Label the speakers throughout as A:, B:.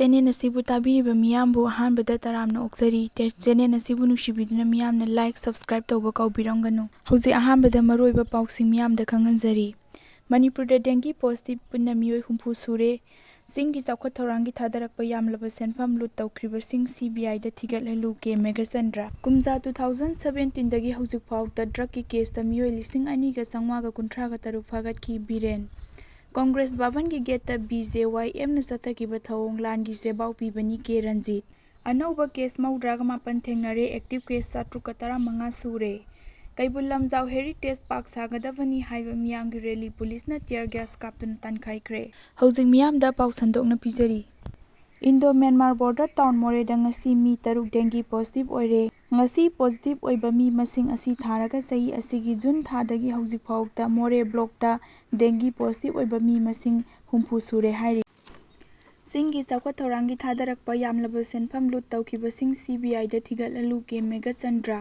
A: Channel ꯑꯁꯤꯕꯨ ꯇꯥꯕꯤꯔꯤꯕ ꯃꯤꯌꯥꯝꯕꯨ ꯑꯍꯥꯟꯕꯗ ꯇꯔꯥꯝꯅ ꯑꯣꯛꯆꯔꯤ꯫ ꯆꯦꯅꯦꯜ ꯑꯁꯤꯕꯨ ꯅꯨꯡꯁꯤꯕꯤꯗꯨꯅ ꯃꯤꯌꯥꯝꯅ ꯂꯥꯏꯛ, ꯁꯕꯁꯀ꯭ꯔꯥꯏꯕ ꯇꯧꯕ ꯀꯥꯎꯕꯤꯔꯝꯒꯅꯨ꯫ ꯍꯧꯖꯤꯛ ꯑꯍꯥꯟꯕꯗ ꯃꯔꯨꯑꯣꯏꯕ ꯄꯥꯎꯁꯤꯡ ꯃꯤꯌꯥꯝꯗ ꯈꯪꯍꯟꯖꯔꯤ꯫ ꯃꯅꯤꯄꯨꯔꯗ ꯗꯦꯡꯒꯤ ꯄꯣꯖꯤꯇꯤꯚ ꯄꯨꯟꯅ ꯃꯤꯑꯣꯏ 70 ꯁꯨꯔꯦ꯫ ꯆꯤꯡꯒꯤ ꯆꯥꯎꯈꯠ ꯊꯧꯔꯥꯡꯒꯤ ꯊꯥꯗꯔꯛꯄ ꯌꯥꯝꯂꯕ ꯁꯦꯟꯐꯝ ꯂꯨꯠ ꯇꯧꯈ꯭ꯔꯤꯕꯁꯤꯡ ꯁꯤꯕꯤꯑꯥꯏꯗ ꯊꯤꯒꯠꯍꯜꯂꯨ ꯀꯦ. ꯃꯦꯘꯆꯟꯗ꯭ꯔ꯫ ꯀꯨꯝꯖꯥ 2017ꯗꯒꯤ ꯍꯧꯖꯤꯛꯐꯥꯎꯗ ꯗ꯭ꯔꯒꯀꯤ ꯀꯦꯁꯇ ꯃꯤꯑꯣꯏ 2,953 ꯐꯥꯒꯠꯈꯤ꯫ ꯕꯤꯔꯦꯟ꯫ ꯀꯣꯡꯒ꯭ꯔꯦꯁ ꯚꯕꯟꯒꯤ ꯒꯦꯠꯇ ꯕꯤ.ꯖꯦ.ꯋꯥꯏ.ꯑꯦꯝꯅ ꯆꯠꯊꯈꯤꯕ ꯊꯧꯑꯣꯡ ꯂꯥꯟꯒꯤ ꯆꯦꯕꯥꯎ ꯄꯤꯕꯅꯤ ꯀꯦ. ꯔꯟꯖꯤꯠ꯫ ꯑꯅꯧꯕ ꯀꯦꯁ 89 ꯊꯦꯡꯅꯔꯦ꯫ ꯑꯦꯛꯇꯤꯚ ꯀꯦꯁ 715 ꯁꯨꯔꯦ꯫ ꯀꯩꯕꯨꯜ ꯂꯝꯖꯥꯎ ꯍꯦꯔꯤꯇꯦꯖ ꯄꯥꯔꯛ ꯁꯥꯒꯗꯕꯅꯤ ꯍꯥꯏꯕ ꯃꯤꯌꯥꯝꯒꯤ ꯔꯦꯂꯤ ꯄꯨꯂꯤꯁꯅ ꯇꯤꯌꯔ ꯒ꯭ꯌꯥꯁ ꯀꯥꯞꯇꯨꯅ ꯇꯥꯟꯈꯥꯏꯈ꯭ꯔꯦ꯫ ꯍꯧꯖꯤꯛ ꯃꯤꯌꯥꯝꯗ ꯄꯥꯎ ꯁꯟꯗꯣꯛꯅ ꯄꯤꯖꯔꯤ꯫ ꯏꯟꯗꯣ-ꯃ꯭ꯌꯥꯟꯃꯥꯔ ꯕꯣꯔꯗꯔ ꯇꯥꯎꯟ ꯃꯣꯔꯦꯗ ꯉꯁꯤ ꯃꯤ 3 ꯗꯦꯡꯒꯤ ꯄꯣꯖꯤꯇꯤꯚ ꯑꯣꯏꯔꯦ꯫ ꯉꯁꯤ ꯄꯣꯖꯤꯇꯤꯚ ꯑꯣꯏꯕ ꯃꯤ ꯃꯁꯤꯡ ꯑꯁꯤ ꯊꯥꯔꯒ ꯆꯍꯤ ꯑꯁꯤꯒꯤ ꯖꯨꯟ ꯊꯥꯗꯒꯤ ꯍꯧꯖꯤꯛꯐꯥꯎꯗ ꯃꯣꯔꯦ ꯕ꯭ꯂꯣꯛꯇ ꯗꯦꯡꯒꯤ ꯄꯣꯖꯤꯇꯤꯚ ꯑꯣꯏꯕ ꯃꯤ ꯃꯁꯤꯡ 70 ꯁꯨꯔꯦ ꯍꯥꯏꯔꯤ꯫ ꯆꯤꯡꯒꯤ ꯆꯥꯎꯈꯠ ꯊꯧꯔꯥꯡꯒꯤ ꯊꯥꯗꯔꯛꯄ ꯌꯥꯝꯂꯕ ꯁꯦꯟꯐꯝ ꯂꯨꯠ ꯇꯧꯈꯤꯕꯁꯤꯡ ꯁꯤꯕꯤꯑꯥꯏꯗ ꯊꯤꯒꯠꯍꯜꯂꯨ ꯀꯦ. ꯃꯦꯘꯆꯟꯗ꯭ꯔ꯫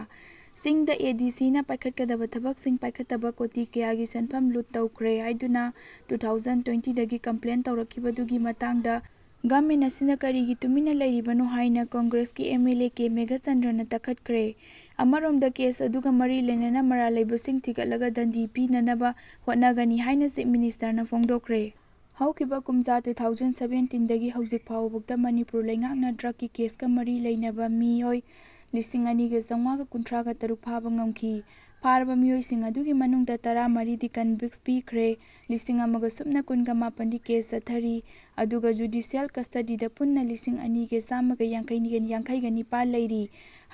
A: ꯆꯤꯡꯗ ꯑꯦ.ꯗꯤ.ꯁꯤꯅ ꯄꯥꯏꯈꯠꯀꯗꯕ ꯊꯕꯛꯁꯤꯡ ꯄꯥꯏꯈꯠꯇꯕ ꯀꯣꯇꯤ ꯀꯌꯥꯒꯤ ꯁꯦꯟꯐꯝ ꯂꯨꯠ ꯇꯧꯈ꯭ꯔꯦ ꯍꯥꯏꯗꯨꯅ 2020ꯗꯒꯤ ꯀꯝꯄ꯭ꯂꯦꯟ ꯇꯧꯔꯛꯈꯤꯕꯗꯨꯒꯤ ꯃꯇꯥꯡꯗ ꯒꯚꯔꯟꯃꯦꯟꯠ ꯑꯁꯤꯅ ꯀꯔꯤꯒꯤ ꯇꯨꯃꯤꯟꯅ ꯂꯩꯔꯤꯕꯅꯣ ꯍꯥꯏꯅ ꯀꯣꯡꯒ꯭ꯔꯦꯁꯀꯤ ꯑꯦꯝ.ꯑꯦꯜ.ꯑꯦ. ꯀꯦ. ꯃꯦꯘꯆꯟꯗ꯭ꯔꯅ ꯇꯛꯈꯠꯈ꯭ꯔꯦ꯫ ꯑꯃꯔꯣꯝꯗ ꯀꯦꯁ ꯑꯗꯨꯒ ꯃꯔꯤ ꯂꯩꯅꯅ ꯃꯔꯥꯜ ꯂꯩꯕꯁꯤꯡ ꯊꯤꯒꯠꯂꯒ ꯗꯟꯗꯤ ꯄꯤꯅꯅꯕ ꯍꯣꯠꯅꯒꯅꯤ ꯍꯥꯏꯅ ꯆꯤꯐ ꯃꯤꯅꯤꯁꯇꯔꯅ ꯐꯣꯡꯗꯣꯛꯈ꯭ꯔꯦ꯫ ꯍꯧꯈꯤꯕ ꯀꯨꯝꯖꯥ 2017ꯗꯒꯤ ꯍꯧꯖꯤꯛ ꯐꯥꯎꯕꯗ ꯃꯅꯤꯄꯨꯔ ꯂꯩꯉꯥꯛꯅ ꯗ꯭ꯔꯒꯀꯤ ꯀꯦꯁꯀ ꯃꯔꯤ ꯂꯩꯅꯕ ꯃꯤꯑꯣꯏ 2,953 ꯐꯥꯕ ꯉꯝꯈꯤ꯫ ꯐꯥꯔꯕ ꯃꯤꯑꯣꯏꯁꯤꯡ ꯑꯗꯨꯒꯤ ꯃꯅꯨꯡꯗ 14ꯗꯤ ꯀꯟꯚꯤꯛꯁ ꯄꯤꯈ꯭ꯔꯦ꯫ 1,019ꯗꯤ ꯀꯦꯁ ꯆꯠꯊꯔꯤ꯫ ꯑꯗꯨꯒ ꯖꯨꯗꯤꯁꯤꯌꯦꯜ ꯀꯁꯇꯗꯤꯗ ꯄꯨꯟꯅ 2,189 ꯂꯩꯔꯤ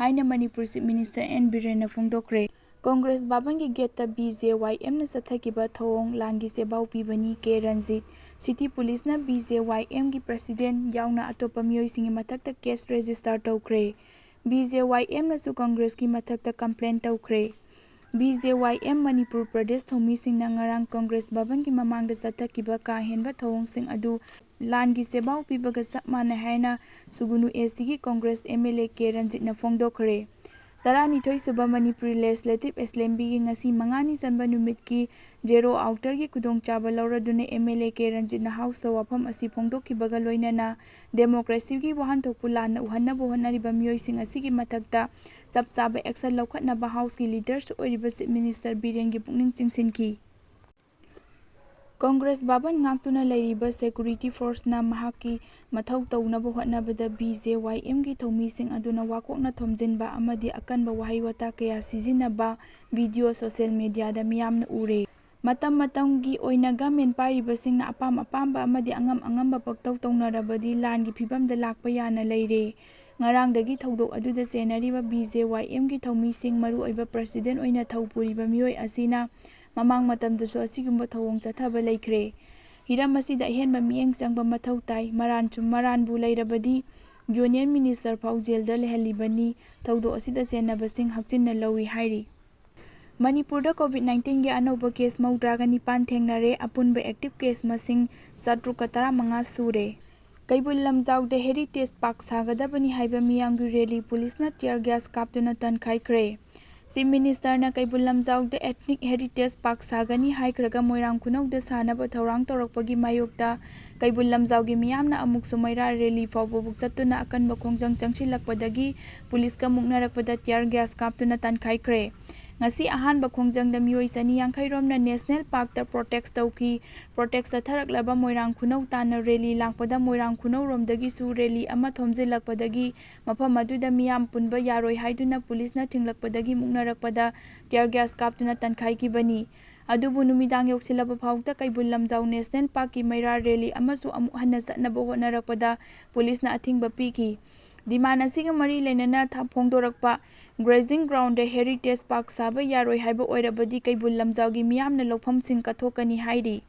A: ꯍꯥꯏꯅ ꯃꯅꯤꯄꯨꯔ ꯆꯤꯐ ꯃꯤꯅꯤꯁꯇꯔ ꯑꯦꯟ. ꯕꯤꯔꯦꯟꯅ ꯐꯣꯡꯗꯣꯛꯈ꯭ꯔꯦ꯫ ꯀꯣꯡꯒ꯭ꯔꯦꯁ ꯚꯕꯟꯒꯤ ꯒꯦꯠꯇ ꯕꯤ.ꯖꯦ.ꯋꯥꯏ.ꯑꯦꯝꯅ ꯆꯠꯊꯈꯤꯕ ꯊꯧꯑꯣꯡ ꯂꯥꯟꯒꯤ ꯆꯦꯕꯥꯎ ꯄꯤꯕꯅꯤ ꯀꯦ. ꯔꯟꯖꯤꯠ꯫ ꯁꯤꯇꯤ ꯄꯨꯂꯤꯁꯅ ꯕꯤ.ꯖꯦ.ꯋꯥꯏ.ꯑꯦꯝꯒꯤ ꯄ꯭ꯔꯁꯤꯗꯦꯟꯠ ꯌꯥꯎꯅ ꯑꯇꯣꯞꯄ ꯃꯤꯑꯣꯏꯁꯤꯡꯒꯤ ꯃꯊꯛꯇ ꯀꯦꯁ ꯔꯦꯖꯤꯁꯇꯔ ꯇꯧꯈ꯭ꯔꯦ꯫ ꯕꯤ.ꯖꯦ.ꯋꯥꯏ.ꯑꯦꯝꯅꯁꯨ ꯀꯣꯡꯒ꯭ꯔꯦꯁꯀꯤ ꯃꯊꯛꯇ ꯀꯝꯄ꯭ꯂꯦꯟ ꯇꯧꯈ꯭ꯔꯦ꯫ ꯕꯤ.ꯖꯦ.ꯋꯥꯏ.ꯑꯦꯝ ꯃꯅꯤꯄꯨꯔ ꯄ꯭ꯔꯗꯦꯁ ꯊꯧꯃꯤꯁꯤꯡꯅ ꯉꯔꯥꯡ ꯀꯣꯡꯒ꯭ꯔꯦꯁ ꯚꯕꯟꯒꯤ ꯃꯃꯥꯡꯗ ꯆꯠꯊꯈꯤꯕ ꯀꯥ ꯍꯦꯟꯕ ꯊꯧꯑꯣꯡꯁꯤꯡ ꯑꯗꯨ ꯂꯥꯟꯒꯤ ꯆꯦꯕꯥꯎ ꯄꯤꯕꯒ ꯆꯞ ꯃꯥꯟꯅꯩ ꯍꯥꯏꯅ ꯁꯨꯒꯨꯅꯨ ꯑꯦꯁ.ꯁꯤꯒꯤ ꯀꯣꯡꯒ꯭ꯔꯦꯁ ꯑꯦꯝ.ꯑꯦꯜ.ꯑꯦ. ꯀꯦ. ꯔꯟꯖꯤꯠꯅ ꯐꯣꯡꯗꯣꯛꯈ꯭ꯔꯦ꯫ 12ꯁꯨꯕ ꯃꯅꯤꯄꯨꯔꯤ ꯂꯦꯖꯤꯁꯂꯦꯇꯤꯚ ꯑꯦꯁꯦꯝꯕ꯭ꯂꯤꯒꯤ ꯉꯁꯤ ꯃꯉꯥꯅꯤ ꯆꯟꯕ ꯅꯨꯃꯤꯠꯀꯤ ꯖꯦꯔꯣ ꯑꯥꯎꯇꯔꯒꯤ ꯈꯨꯗꯣꯡꯆꯥꯕ ꯂꯧꯔꯗꯨꯅ ꯑꯦꯝ.ꯑꯦꯜ.ꯑꯦ. ꯀꯦ. ꯔꯟꯖꯤꯠꯅ ꯍꯥꯎꯁꯇ ꯋꯥꯐꯝ ꯑꯁꯤ ꯐꯣꯡꯗꯣꯛꯈꯤꯕꯒ ꯂꯣꯏꯅꯅ ꯗꯦꯃꯣꯀ꯭ꯔꯦꯁꯤꯒꯤ ꯋꯥꯍꯟꯊꯣꯛꯄꯨ ꯂꯥꯟꯅ ꯎꯍꯟꯅꯕ ꯍꯣꯠꯅꯔꯤꯕ ꯃꯤꯑꯣꯏꯁꯤꯡ ꯑꯁꯤꯒꯤ ꯃꯊꯛꯇ ꯆꯞ ꯆꯥꯕ ꯑꯦꯛꯁꯟ ꯂꯧꯈꯠꯅꯕ ꯍꯥꯎꯁꯀꯤ ꯂꯤꯗꯔꯁꯨ ꯑꯣꯏꯔꯤꯕ ꯆꯤꯐ ꯃꯤꯅꯤꯁꯇꯔ ꯕꯤꯔꯦꯟꯒꯤ ꯄꯨꯛꯅꯤꯡ ꯆꯤꯡꯁꯤꯟꯈꯤ꯫ ꯀꯣꯡꯒ꯭ꯔꯦꯁ ꯚꯕꯟ ꯉꯥꯛꯇꯨꯅ ꯂꯩꯔꯤꯕ ꯁꯦꯀ꯭ꯌꯨꯔꯤꯇꯤ ꯐꯣꯔꯁꯅ ꯃꯍꯥꯛꯀꯤ ꯃꯊꯧ ꯇꯧꯅꯕ ꯍꯣꯠꯅꯕꯗ ꯕꯤ.ꯖꯦ.ꯋꯥꯏ.ꯑꯦꯝꯒꯤ ꯊꯧꯃꯤꯁꯤꯡ ꯑꯗꯨꯅ ꯋꯥꯀꯣꯛꯅ ꯊꯣꯝꯖꯤꯟꯕ ꯑꯃꯗꯤ ꯑꯀꯟꯕ ꯋꯥꯍꯩ ꯋꯥꯇꯥ ꯀꯌꯥ ꯁꯤꯖꯤꯟꯅꯕ ꯚꯤꯗꯤꯑꯣ ꯁꯣꯁꯤꯌꯦꯜ ꯃꯤꯗꯤꯌꯥꯗ ꯃꯤꯌꯥꯝꯅ ꯎꯔꯦ꯫ ꯃꯇꯝ ꯃꯇꯝꯒꯤ ꯑꯣꯏꯅ ꯒꯚꯔꯟꯃꯦꯟꯠ ꯄꯥꯏꯔꯤꯕꯁꯤꯡꯅ ꯑꯄꯥꯝ ꯑꯄꯥꯝꯕ ꯑꯃꯗꯤ ꯑꯉꯝ ꯑꯉꯝꯕ ꯄꯪꯇꯧ ꯇꯧꯅꯔꯕꯗꯤ ꯂꯥꯟꯒꯤ ꯐꯤꯚꯝꯗ ꯂꯥꯛꯄ ꯌꯥꯅ ꯂꯩꯔꯦ꯫ ꯉꯔꯥꯡꯗꯒꯤ ꯊꯧꯗꯣꯛ ꯑꯗꯨꯗ ꯆꯦꯟꯅꯔꯤꯕ ꯕꯤ.ꯖꯦ.ꯋꯥꯏ.ꯑꯦꯝꯒꯤ ꯊꯧꯃꯤꯁꯤꯡ ꯃꯔꯨꯑꯣꯏꯕ ꯄ꯭ꯔꯁꯤꯗꯦꯟꯠ ꯑꯣꯏꯅ ꯊꯧ ꯄꯨꯔꯤꯕ ꯃꯤꯑꯣꯏ ꯑꯁꯤꯅ ꯃꯃꯥꯡ ꯃꯇꯝꯗꯁꯨ ꯑꯁꯤꯒꯨꯝꯕ ꯊꯧꯑꯣꯡ ꯆꯠꯊꯕ ꯂꯩꯈ꯭ꯔꯦ꯫ ꯍꯤꯔꯝ ꯑꯁꯤꯗ ꯑꯍꯦꯟꯕ ꯃꯤꯠꯌꯦꯡ ꯆꯪꯕ ꯃꯊꯧ ꯇꯥꯏ꯫ ꯃꯔꯥꯟꯕꯨ ꯂꯩꯔꯕꯗꯤ ꯌꯨꯅꯤꯌꯟ ꯃꯤꯅꯤꯁꯇꯔ ꯐꯥꯎ ꯖꯦꯜꯗ ꯂꯩꯍꯜꯂꯤꯕꯅꯤ꯫ ꯊꯧꯗꯣꯛ ꯑꯁꯤꯗ ꯆꯦꯟꯅꯕꯁꯤꯡ ꯍꯛꯆꯤꯟꯅ ꯂꯧꯏ ꯍꯥꯏꯔꯤ꯫ ꯃꯅꯤꯄꯨꯔꯗ ꯀꯣꯚꯤꯗ-19ꯒꯤ ꯑꯅꯧꯕ ꯀꯦꯁ 89 ꯊꯦꯡꯅꯔꯦ꯫ ꯑꯄꯨꯟꯕ ꯑꯦꯛꯇꯤꯚ ꯀꯦꯁ ꯃꯁꯤꯡ 715 ꯁꯨꯔꯦ꯫ ꯀꯩꯕꯨꯜ ꯂꯝꯖꯥꯎꯗ ꯍꯦꯔꯤꯇꯦꯖ ꯄꯥꯔꯛ ꯁꯥꯒꯗꯕꯅꯤ ꯍꯥꯏꯕ ꯃꯤꯌꯥꯝꯒꯤ ꯔꯦꯂꯤ ꯄꯨꯂꯤꯁꯅ ꯇꯤꯌꯔ ꯒ꯭ꯌꯥꯁ ꯀꯥꯞꯇꯨꯅ ꯇꯥꯟꯈꯥꯏꯈ꯭ꯔꯦ꯫ ꯆꯤꯐ ꯃꯤꯅꯤꯁꯇꯔꯅ ꯀꯩꯕꯨꯜ ꯂꯝꯖꯥꯎꯗ ꯑꯦꯊꯅꯤꯛ ꯍꯦꯔꯤꯇꯦꯖ ꯄꯥꯔꯛ ꯁꯥꯒꯅꯤ ꯍꯥꯏꯈ꯭ꯔꯒ ꯃꯣꯏꯔꯥꯡ ꯈꯨꯅꯧꯗ ꯁꯥꯅꯕ ꯊꯧꯔꯥꯡ ꯇꯧꯔꯛꯄꯒꯤ ꯃꯥꯌꯣꯛꯇ ꯀꯩꯕꯨꯜ ꯂꯝꯖꯥꯎꯒꯤ ꯃꯤꯌꯥꯝꯅ ꯑꯃꯨꯛꯁꯨ ꯃꯩꯔꯥ ꯔꯦꯂꯤ ꯐꯥꯎꯕꯕꯨ ꯆꯠꯇꯨꯅ ꯑꯀꯟꯕ ꯈꯣꯡꯖꯪ ꯆꯪꯁꯤꯜꯂꯛꯄꯗꯒꯤ ꯄꯨꯂꯤꯁꯀ ꯃꯨꯛꯅꯔꯛꯄꯗ ꯇꯤꯌꯔ ꯒ꯭ꯌꯥꯁ ꯀꯥꯞꯇꯨꯅ ꯇꯥꯟꯈꯥꯏꯈ꯭ꯔꯦ꯫ ꯉꯁꯤ ꯑꯍꯥꯟꯕ ꯈꯣꯡꯖꯪꯗ ꯃꯤꯑꯣꯏ 250 ꯔꯣꯝꯅ ꯅꯦꯁꯅꯦꯜ ꯄꯥꯔꯛꯇ ꯄ꯭ꯔꯣꯇꯦꯁꯠ ꯇꯧꯈꯤ꯫ ꯄ꯭ꯔꯣꯇꯦꯁꯠ ꯆꯠꯊꯔꯛꯂꯕ ꯃꯣꯏꯔꯥꯡ ꯈꯨꯅꯧ ꯇꯥꯟꯅ ꯔꯦꯂꯤ ꯂꯥꯛꯄꯗ ꯃꯣꯏꯔꯥꯡ ꯈꯨꯅꯧꯔꯣꯝꯗꯒꯤꯁꯨ ꯔꯦꯂꯤ ꯑꯃ ꯊꯣꯝꯖꯤꯜꯂꯛꯄꯗꯒꯤ ꯃꯐꯝ ꯑꯗꯨꯗ ꯃꯤꯌꯥꯝ ꯄꯨꯟꯕ ꯌꯥꯔꯣꯏ ꯍꯥꯏꯗꯨꯅ ꯄꯨꯂꯤꯁꯅ ꯊꯤꯡꯂꯛꯄꯗꯒꯤ ꯃꯨꯛꯅꯔꯛꯄꯗ ꯇꯤꯌꯔ ꯒ꯭ꯌꯥꯁ ꯀꯥꯞꯇꯨꯅ ꯇꯥꯟꯈꯥꯏꯈꯤꯕꯅꯤ꯫ ꯑꯗꯨꯕꯨ ꯅꯨꯃꯤꯗꯥꯡ ꯌꯧꯁꯤꯜꯂꯕ ꯐꯥꯎꯕꯗ ꯀꯩꯕꯨꯜ ꯂꯝꯖꯥꯎ ꯅꯦꯁꯅꯦꯜ ꯄꯥꯔꯛꯀꯤ ꯃꯩꯔꯥ ꯔꯦꯂꯤ ꯑꯃꯁꯨ ꯑꯃꯨꯛ ꯍꯟꯅ ꯆꯠꯅꯕ ꯍꯣꯠꯅꯔꯛꯄꯗ ꯄꯨꯂꯤꯁꯅ ꯑꯊꯤꯡꯕ ꯄꯤꯈꯤ꯫ ꯗꯤꯃꯥꯟ ꯑꯁꯤꯒ ꯃꯔꯤ ꯂꯩꯅꯅ ꯐꯣꯡꯗꯣꯔꯛꯄ ꯒ꯭ꯔꯦꯖꯤꯡ ꯒ꯭ꯔꯥꯎꯟꯗ ꯍꯦꯔꯤꯇꯦꯖ ꯄꯥꯔꯛ ꯁꯥꯕ ꯌꯥꯔꯣꯏ ꯍꯥꯏꯕ ꯑꯣꯏꯔꯕꯗꯤ ꯀꯩꯕꯨꯜ ꯂꯝꯖꯥꯎꯒꯤ ꯃꯤꯌꯥꯝꯅ ꯂꯧꯐꯝꯁꯤꯡ ꯀꯠꯊꯣꯛꯀꯅꯤ ꯍꯥꯏꯔꯤ꯫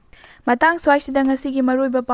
A: ꯃꯇꯥꯡ ꯁ꯭ꯋꯥꯏꯁꯤꯗ ꯉꯁꯤꯒꯤ ꯃꯔꯨꯑꯣꯏꯕ ꯄꯥꯎ